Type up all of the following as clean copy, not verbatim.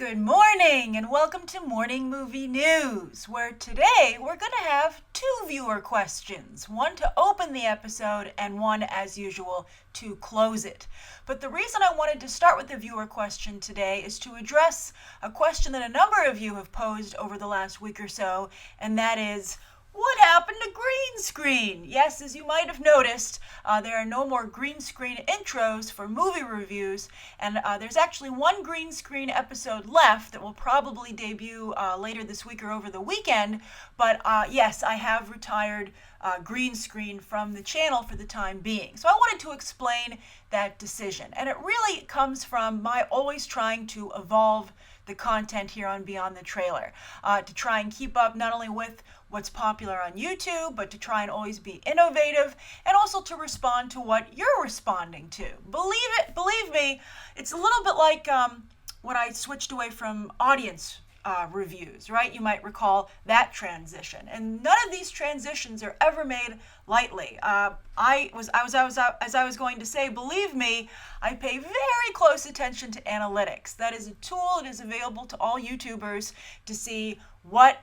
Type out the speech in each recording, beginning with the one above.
Good morning and welcome to Morning Movie News, where today we're going to have two viewer questions, one to open the episode and one, as usual, to close it. But the reason I wanted to start with the viewer question today is to address a question that a number of you have posed over the last week or so, and that is, what happened to Greenscreen? Yes, as you might have noticed, there are no more Greenscreen intros for movie reviews, and there's actually one Greenscreen episode left that will probably debut later this week or over the weekend, but yes, I have retired Greenscreen from the channel for the time being. So I wanted to explain that decision, and it really comes from my always trying to evolve the content here on Beyond the Trailer, to try and keep up not only with what's popular on YouTube, but to try and always be innovative and also to respond to what you're responding to. Believe me, it's a little bit like when I switched away from audience reviews, right? You might recall that transition. And none of these transitions are ever made lightly. As I was going to say, believe me, I pay very close attention to analytics. That is a tool that is available to all YouTubers to see what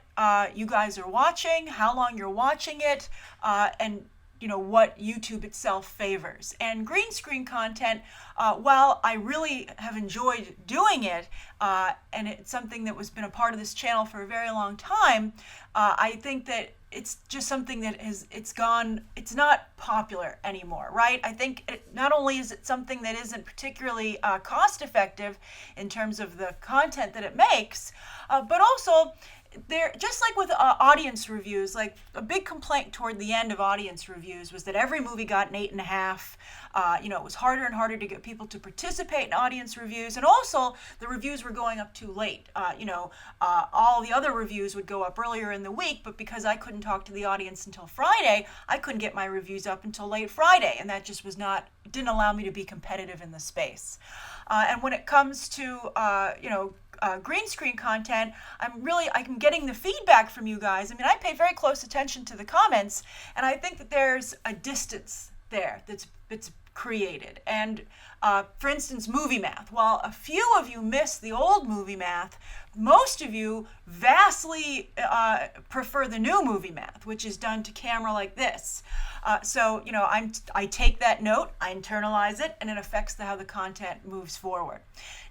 you guys are watching, how long you're watching it, and what YouTube itself favors. And green screen content, while I really have enjoyed doing it, and it's something that has been a part of this channel for a very long time, I think that it's just something that it's not popular anymore, right? I think not only is it something that isn't particularly cost effective in terms of the content that it makes, but also there, just like with audience reviews, like a big complaint toward the end of audience reviews was that every movie got an 8.5. It was harder and harder to get people to participate in audience reviews, and also the reviews were going up too late. All the other reviews would go up earlier in the week, but because I couldn't talk to the audience until Friday, I couldn't get my reviews up until late Friday, and that just didn't allow me to be competitive in the space. And when it comes to green screen content, I'm getting the feedback from you guys. I mean, I pay very close attention to the comments, and I think that there's a distance there that's created. And for instance, movie math. While a few of you miss the old movie math, most of you vastly prefer the new movie math, which is done to camera like this. I take that note, I internalize it, and it affects how the content moves forward.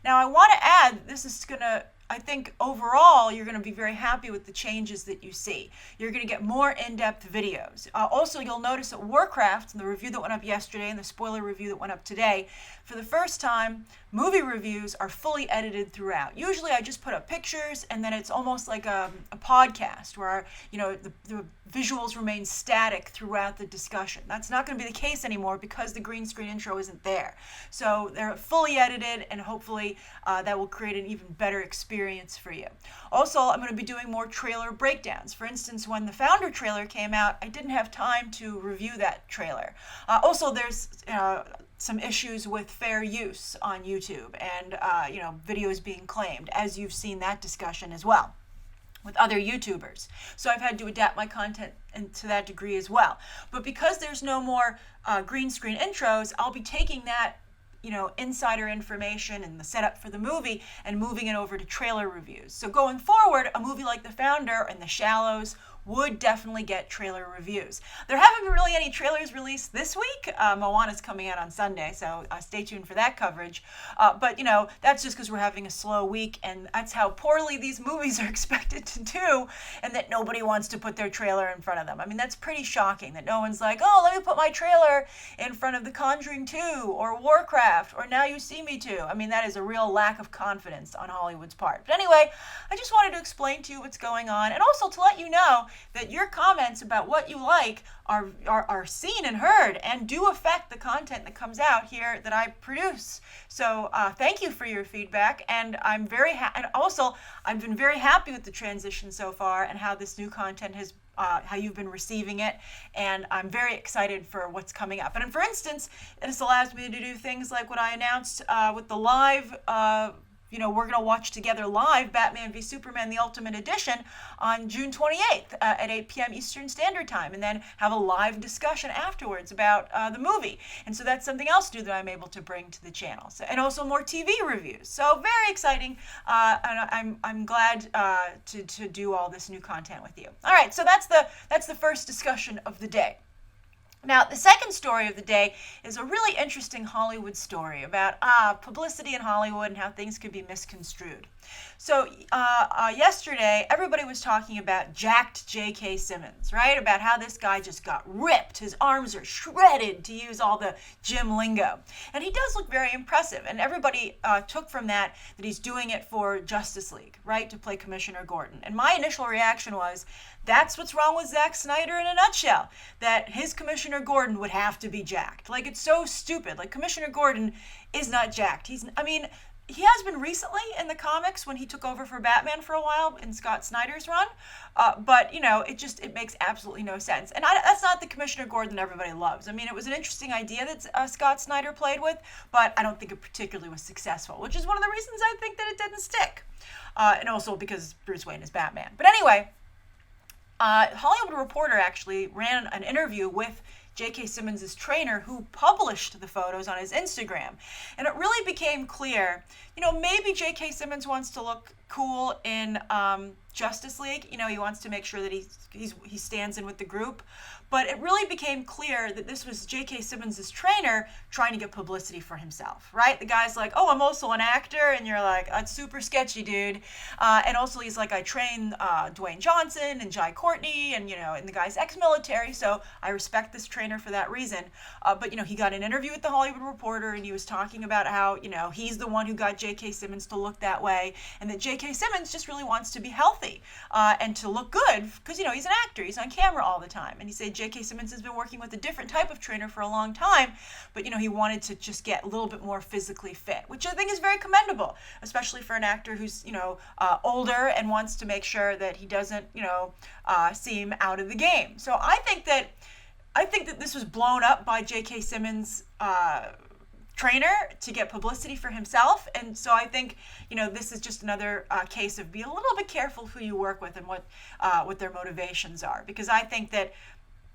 Now, I want to add, this is going to, I think overall, you're going to be very happy with the changes that you see. You're going to get more in-depth videos. Also, you'll notice that Warcraft, and the review that went up yesterday and the spoiler review that went up today, for the first time, movie reviews are fully edited throughout. Usually I just put up pictures and then it's almost like a podcast where the visuals remain static throughout the discussion. That's not going to be the case anymore because the green screen intro isn't there. So they're fully edited, and hopefully that will create an even better experience for you. Also, I'm going to be doing more trailer breakdowns. For instance, when the Founder trailer came out, I didn't have time to review that trailer. Also, there's some issues with fair use on YouTube and videos being claimed, as you've seen that discussion as well with other YouTubers. So I've had to adapt my content to that degree as well. But because there's no more green screen intros, I'll be taking that insider information and the setup for the movie and moving it over to trailer reviews. So going forward, a movie like The Founder and The Shallows would definitely get trailer reviews. There haven't been really any trailers released this week. Moana's coming out on Sunday, so stay tuned for that coverage. But that's just because we're having a slow week, and that's how poorly these movies are expected to do, and that nobody wants to put their trailer in front of them. I mean, that's pretty shocking that no one's like, oh, let me put my trailer in front of The Conjuring 2 or Warcraft or Now You See Me Too. I mean, that is a real lack of confidence on Hollywood's part. But anyway, I just wanted to explain to you what's going on, and also to let you know that your comments about what you like are seen and heard and do affect the content that comes out here that I produce. So thank you for your feedback, and I'm very and also I've been very happy with the transition so far and how this new content has how you've been receiving it, and I'm very excited for what's coming up. And for instance, this allows me to do things like what I announced with the live we're going to watch together live Batman v Superman The Ultimate Edition on June 28th at 8 p.m. Eastern Standard Time, and then have a live discussion afterwards about the movie. And so that's something else new that I'm able to bring to the channel. So, and also more TV reviews. So very exciting, and I'm glad to do all this new content with you. All right, so that's the first discussion of the day. Now, the second story of the day is a really interesting Hollywood story about publicity in Hollywood and how things could be misconstrued. So yesterday, everybody was talking about jacked J.K. Simmons, right? About how this guy just got ripped. His arms are shredded, to use all the gym lingo. And he does look very impressive. And everybody took from that he's doing it for Justice League, right? To play Commissioner Gordon. And my initial reaction was, that's what's wrong with Zack Snyder in a nutshell. That his Commissioner Gordon would have to be jacked. Like, it's so stupid. Like, Commissioner Gordon is not jacked. He has been recently in the comics when he took over for Batman for a while in Scott Snyder's run. But, it makes absolutely no sense. And that's not the Commissioner Gordon everybody loves. It was an interesting idea that Scott Snyder played with, but I don't think it particularly was successful, which is one of the reasons I think that it didn't stick. And also because Bruce Wayne is Batman. But anyway, Hollywood Reporter actually ran an interview with J.K. Simmons' trainer, who published the photos on his Instagram. And it really became clear, maybe J.K. Simmons wants to look cool in Justice League. He wants to make sure that he stands in with the group. But it really became clear that this was J.K. Simmons' trainer trying to get publicity for himself, right? The guy's like, oh, I'm also an actor. And you're like, that's super sketchy, dude. And also he's like, I train Dwayne Johnson and Jai Courtney and the guy's ex-military. So I respect this trainer for that reason. But he got an interview with the Hollywood Reporter and he was talking about how, he's the one who got J.K. Simmons to look that way. And that J.K. Simmons just really wants to be healthy and to look good because, he's an actor. He's on camera all the time. And he said J.K. Simmons has been working with a different type of trainer for a long time, but he wanted to just get a little bit more physically fit, which I think is very commendable, especially for an actor who's older and wants to make sure that he doesn't seem out of the game. So I think that this was blown up by J.K. Simmons' trainer to get publicity for himself, and so I think this is just another case of be a little bit careful who you work with and what their motivations are, because I think that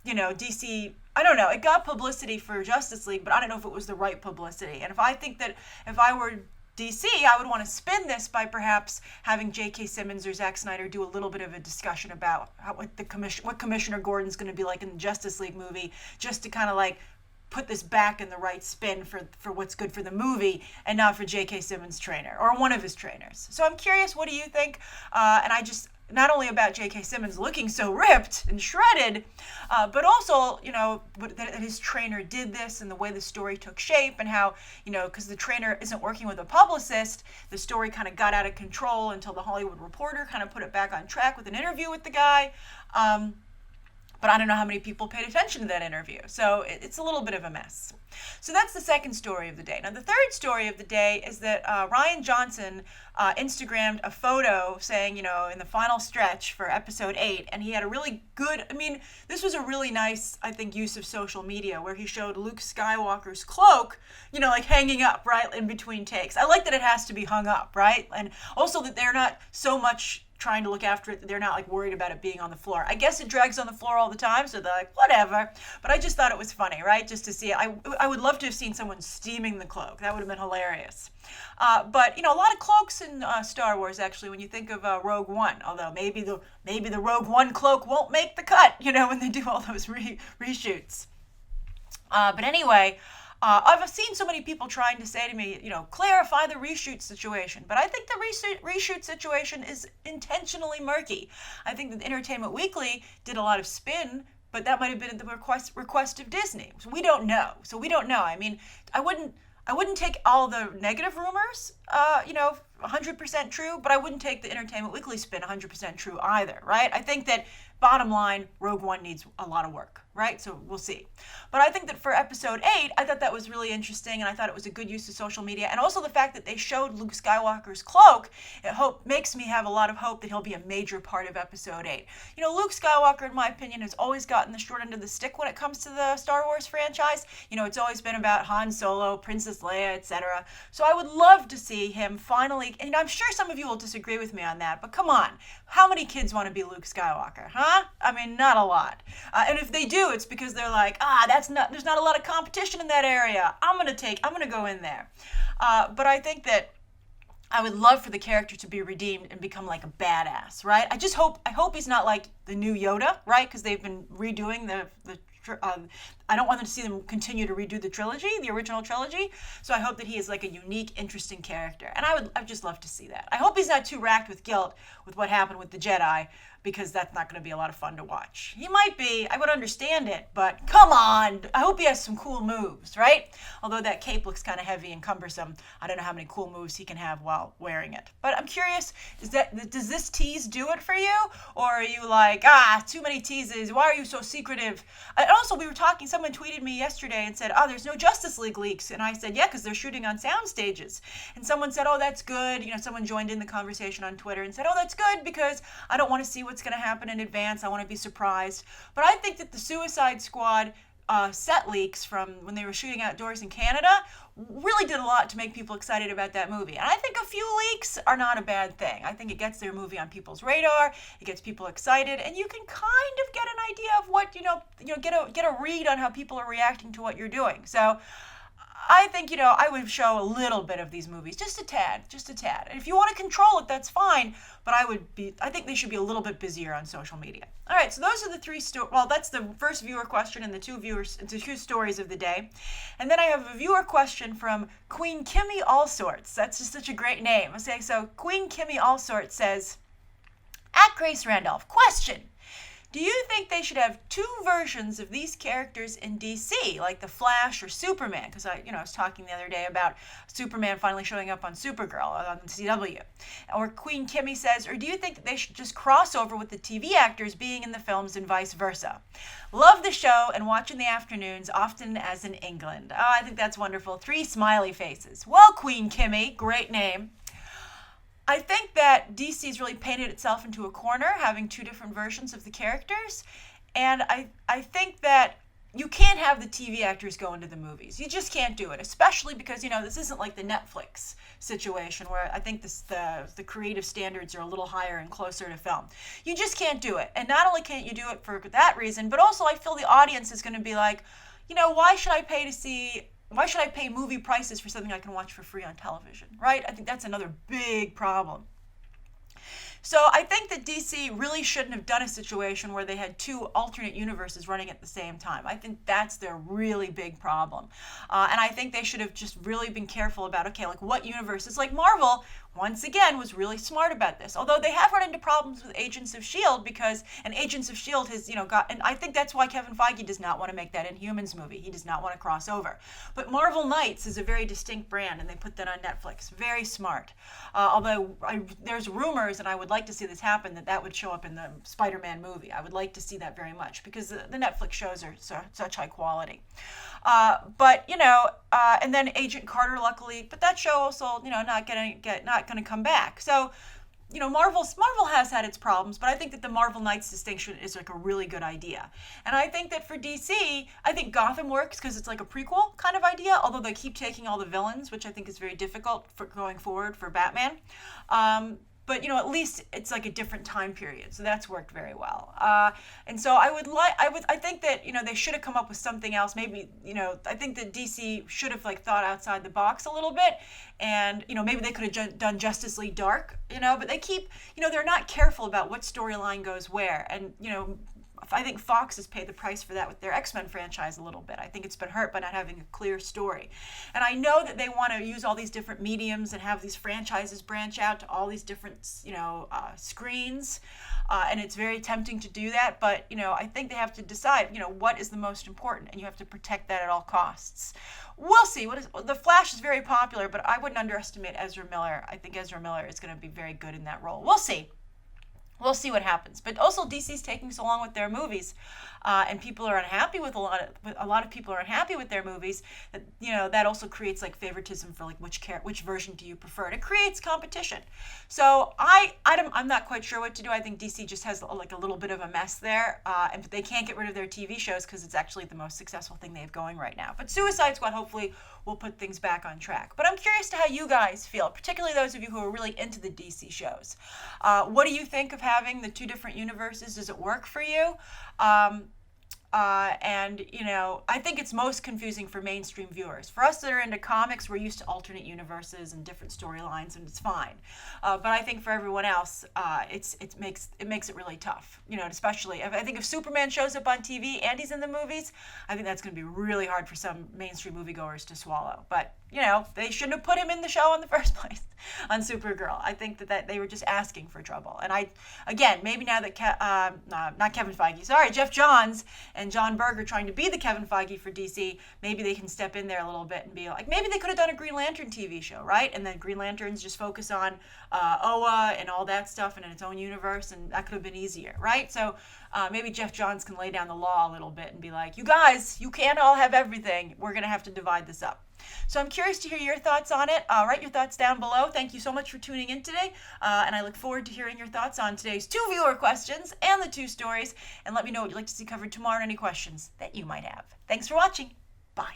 DC, I don't know, it got publicity for Justice League, but I don't know if it was the right publicity. And if I were DC, I would want to spin this by perhaps having J.K. Simmons or Zack Snyder do a little bit of a discussion about what Commissioner Gordon's going to be like in the Justice League movie, just to kind of like put this back in the right spin for what's good for the movie and not for J.K. Simmons' trainer or one of his trainers. So I'm curious, what do you think? And I just, not only about J.K. Simmons looking so ripped and shredded, but also, that his trainer did this and the way the story took shape and how, because the trainer isn't working with a publicist, the story kind of got out of control until the Hollywood Reporter kind of put it back on track with an interview with the guy. But I don't know how many people paid attention to that interview. So it's a little bit of a mess. So that's the second story of the day. Now, the third story of the day is that Ryan Johnson Instagrammed a photo saying, in the final stretch for episode 8, and he had a really good, this was a really nice, I think, use of social media where he showed Luke Skywalker's cloak, like hanging up, right, in between takes. I like that it has to be hung up, right? And also that they're not so much trying to look after it, they're not like worried about it being on the floor. I guess it drags on the floor all the time, so they're like, whatever. But I just thought it was funny, right? Just to see it. I would love to have seen someone steaming the cloak. That would have been hilarious. But a lot of cloaks in Star Wars, actually, when you think of Rogue One. Although maybe the Rogue One cloak won't make the cut, when they do all those reshoots. But anyway, I've seen so many people trying to say to me, clarify the reshoot situation. But I think the reshoot situation is intentionally murky. I think that Entertainment Weekly did a lot of spin, but that might have been at the request of Disney. So we don't know. I wouldn't take all the negative rumors, 100% true, but I wouldn't take the Entertainment Weekly spin 100% true either, right? I think that bottom line, Rogue One needs a lot of work. right? So we'll see. But I think that for episode 8, I thought that was really interesting, and I thought it was a good use of social media. And also the fact that they showed Luke Skywalker's cloak, makes me have a lot of hope that he'll be a major part of episode 8. Luke Skywalker, in my opinion, has always gotten the short end of the stick when it comes to the Star Wars franchise. It's always been about Han Solo, Princess Leia, etc. So I would love to see him finally, and I'm sure some of you will disagree with me on that, but come on, how many kids want to be Luke Skywalker, huh? I mean, not a lot. And if they do, it's because they're like, there's not a lot of competition in that area. I'm gonna go in there. But I think that I would love for the character to be redeemed and become like a badass, right? I hope he's not like the new Yoda, right? Because they've been redoing I don't want them to see them continue to redo the original trilogy. So I hope that he is like a unique, interesting character. And I'd just love to see that. I hope he's not too racked with guilt with what happened with the Jedi, because that's not going to be a lot of fun to watch. He might be, I would understand it, but come on, I hope he has some cool moves, right? Although that cape looks kind of heavy and cumbersome, I don't know how many cool moves he can have while wearing it. But I'm curious, does this tease do it for you? Or are you like, too many teases, why are you so secretive? And also, someone tweeted me yesterday and said, there's no Justice League leaks. And I said, yeah, because they're shooting on sound stages. And someone said, that's good. Someone joined in the conversation on Twitter and said, that's good because I don't want to see what's going to happen in advance. I want to be surprised. But I think that the Suicide Squad set leaks from when they were shooting outdoors in Canada really did a lot to make people excited about that movie. And I think a few leaks are not a bad thing. I think it gets their movie on people's radar, it gets people excited, and you can kind of get an idea of what, get a read on how people are reacting to what you're doing. So I think, I would show a little bit of these movies, just a tad. And if you want to control it, that's fine, but I think they should be a little bit busier on social media. All right, so those are the three that's the first viewer question and the two stories of the day. And then I have a viewer question from Queen Kimmy Allsorts. That's just such a great name. Okay, so Queen Kimmy Allsorts says, at Grace Randolph, question: do you think they should have two versions of these characters in DC, like the Flash or Superman? Because I was talking the other day about Superman finally showing up on Supergirl on the CW. Or Queen Kimmy says, or do you think that they should just cross over with the TV actors being in the films and vice versa? Love the show and watch in the afternoons, often as in England. I think that's wonderful. 3 smiley faces. Well, Queen Kimmy, great name. I think that DC's really painted itself into a corner, having 2 different versions of the characters. And I think that you can't have the TV actors go into the movies. You just can't do it, especially because, this isn't like the Netflix situation where I think the creative standards are a little higher and closer to film. You just can't do it. And not only can't you do it for that reason, but also I feel the audience is going to be like, why should I pay movie prices for something I can watch for free on television, right? I think that's another big problem. So I think that DC really shouldn't have done a situation where they had 2 alternate universes running at the same time. I think that's their really big problem. And I think they should have just really been careful about, what universes, like Marvel, once again, was really smart about this. Although they have run into problems with Agents of S.H.I.E.L.D. and Agents of S.H.I.E.L.D. has, and I think that's why Kevin Feige does not want to make that Inhumans movie. He does not want to cross over. But Marvel Knights is a very distinct brand, and they put that on Netflix. Very smart. Although there's rumors, and I would like to see this happen, that would show up in the Spider-Man movie. I would like to see that very much, because the Netflix shows are such high quality. And then Agent Carter, luckily, but that show also, not going to come back. So, Marvel has had its problems, but I think that the Marvel Knights distinction is like a really good idea. And I think that for DC, I think Gotham works because it's like a prequel kind of idea, although they keep taking all the villains, which I think is very difficult for going forward for Batman. But at least it's like a different time period, so that's worked very well. And so I think that they should have come up with something else. Maybe I think that DC should have thought outside the box a little bit, and maybe they could have done Justice League Dark. But they keep they're not careful about what storyline goes where, and I think Fox has paid the price for that with their X-Men franchise a little bit. I think it's been hurt by not having a clear story. And I know that they want to use all these different mediums and have these franchises branch out to all these different, screens. And it's very tempting to do that. But, I think they have to decide, what is the most important. And you have to protect that at all costs. We'll see. The Flash is very popular, but I wouldn't underestimate Ezra Miller. I think Ezra Miller is going to be very good in that role. We'll see. we'll see what happens. But also DC's taking so long with their movies, and people are unhappy with a lot of people are unhappy with their movies. That, that also creates like favoritism for like which version do you prefer. And it creates competition. So I'm not quite sure what to do. I think DC just has like a little bit of a mess there, and they can't get rid of their TV shows because it's actually the most successful thing they have going right now. But Suicide Squad hopefully will put things back on track. But I'm curious to how you guys feel, particularly those of you who are really into the DC shows. What do you think of having the two different universes? Does it work for you? And I think it's most confusing for mainstream viewers. For us that are into comics, we're used to alternate universes and different storylines, and it's fine. But I think for everyone else, it makes it really tough. Especially I think if Superman shows up on TV and he's in the movies, I think that's going to be really hard for some mainstream moviegoers to swallow. But they shouldn't have put him in the show in the first place on Supergirl. I think that they were just asking for trouble. And maybe now that not Kevin Feige, sorry, Jeff Johns and John Berger trying to be the Kevin Feige for DC, maybe they can step in there a little bit and be like, maybe they could have done a Green Lantern TV show, right? And then Green Lanterns just focus on Oa and all that stuff and in its own universe, and that could have been easier, right? So maybe Jeff Johns can lay down the law a little bit and be like, you guys, you can't all have everything. We're going to have to divide this up. So I'm curious to hear your thoughts on it. Write your thoughts down below. Thank you so much for tuning in today. And I look forward to hearing your thoughts on today's 2 viewer questions and the 2 stories. And let me know what you'd like to see covered tomorrow and any questions that you might have. Thanks for watching. Bye.